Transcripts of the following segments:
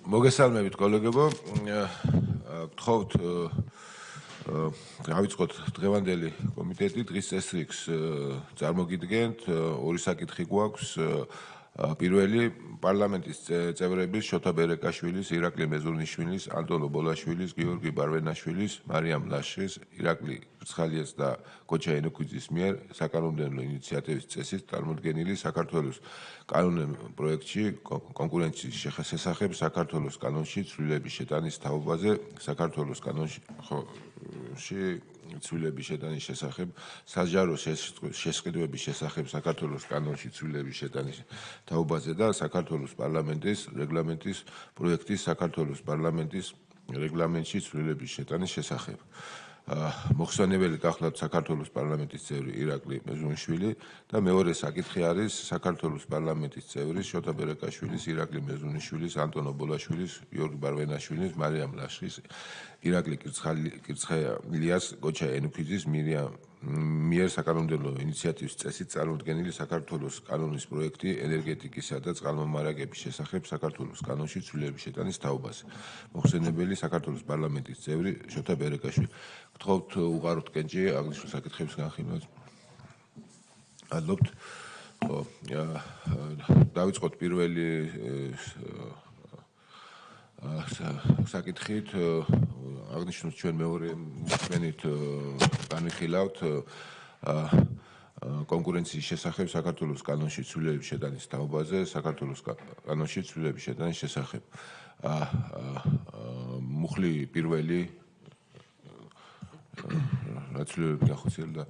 მოგესალმებით კოლეგებო, გთხოვთ გავიწყოთ დღევანდელი კომიტეტი, დღის წესრიგს წარმოგიდგენთ, ორი საკითხი გვაქვს. პირველი პარლამენტის წევრების შოთა ბერეკაშვილის, ირაკლი მეზურნიშვილის, ანტონო ბოლაშვილის, გიორგი ბარვენაშვილის, მარიამ ლაშხის, ირაკლი ბრცხალიას და კოჩა ენოქიძის მიერ საკანონმდებლო ინიციატივის წესით წარმოდგენილი საქართველოს კანონმდებლო პროექტში კონკურენციის შესახებ საქართველოს კანონში ცვლილების შეტანის თაობაზე საქართველოს კანონში ცვლილების შეტანის შესახებ საჯარო შესყიდვების შესახებ საქართველოს კანონში ცვლილების შეტანის თაობაზე და საქართველოს პარლამენტის რეგლამენტის პროექტის საქართველოს პარლამენტის რეგლამენტში ცვლილების შეტანის შესახებ. მოხსენებელი გახლავთ საქართველოს პარლამენტის წევრი ირაკლი მეზურნიშვილი და მეორე საკითხი არის საქართველოს პარლამენტის წევრის შოთა ბერეკაშვილის, ირაკლი მეზურნიშვილის, ანტონო ბოლაშვილის, გიორგი ბარვენაშვილის, მარიამ ლაშხის, ირაკლი კირცხალიას, კოჩა ენოქიძის მიერ საკანონმდებლო ინიციატივის წესით წარმოდგენილი საქართველოს კანონის პროექტი ენერგეტიკისა და წყალმომარაგების შესახებ საქართველოს კანონში ცვლილების შეტანის თაობაზე. მოხსენებელი საქართველოს პარლამენტის წევრი შოთა ბერეკაშვილი. გთხოვთ უყაროთ კენჭი აღნიშნულ საკითხების განხილვას. ადლობთ. დავიწყოთ პირველი საკითხით აღნიშნულ ჩვენ მეორე თქვენით განვიხილავთ კონკურენციის შესახებ საქართველოს კანონში ცვლილების შეტანის თაობაზე, საქართველოს კანონში ცვლილების შეტანის შესახებ. მუხლი პირველი რა ცვლილებები გახოცილდა?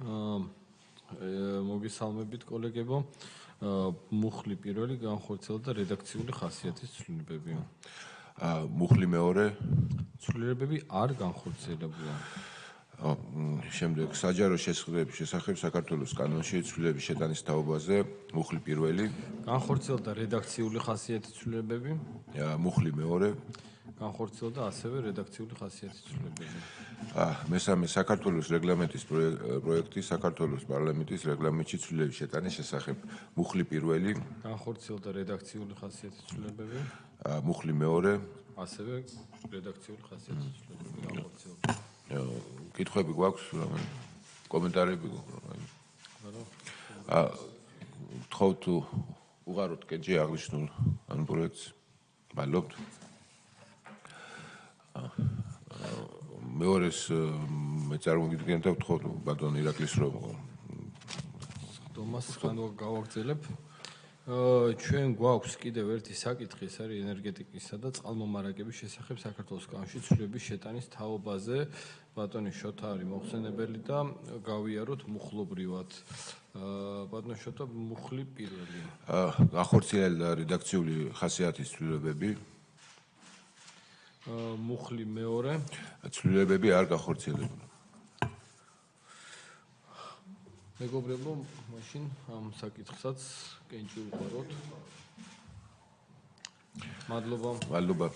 მოგესალმებით კოლეგებო. მუხლი პირველი განხორციელდა რედაქციული ხასიათის ცვლილებები. მუხლი მეორე ცვლილებები არ განხორციელებულა. შემდეგ საჯარო შესყიდვების შესახებ საქართველოს კანონში ცვლილების შეტანის თაობაზე მუხლი პირველი განხორციელდა რედაქციული ხასიათის ცვლილებები. მუხლი მეორე განხორციელდა ასევე რედაქციული ხასიათის ცვლილებები. მესამე საქართველოს რეგლამენტის პროექტი საქართველოს პარლამენტის რეგლამენტში ცვლილების შეტანის შესახებ მუხლი პირველი განხორციელდა რედაქციული ხასიათის ცვლილებები. მუხლი მეორე ასევე რედაქციული ხასიათის ცვლილებები განხორციელდა. კითხვები გვაქვს? კომენტარები? გთხოვთ უყაროთ კენჭი აღნიშნულ პროექტს. მადლობთ. მეორეს მე წარმოგიდგენთ და ვთხოვთ ბატონ ირაკლის რომ თომას გავაგრძელებ. ჩვენ გვაქვს კიდევ ერთი საკითხი, ეს არის ენერგეტიკისა და წყალმომარაგების შესახებ საქართველოს კანონში ცვლილების შეტანის თაობაზე. ბატონი შოთა არის მოხსენებელი და გავიაროთ მუხლობრივად. ბატონო შოთა, მუხლი პირველი. განხორციელდა რედაქციული ხასიათის ცვლილებები. მუხლი მეორე. ცვლილებები არ განხორციელებულა. მეგობრებო, მაშინ ამ საკითხსაც კენჭი უყაროთ. მადლობა. მადლობა.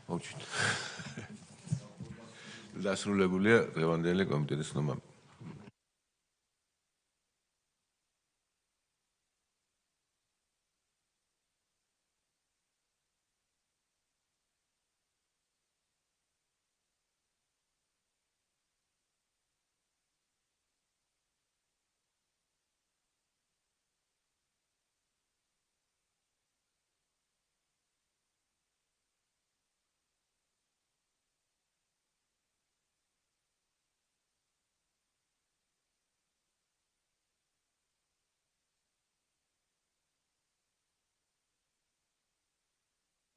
მოვჭით. დასრულებულია დღევანდელი კომიტეტის ნომა.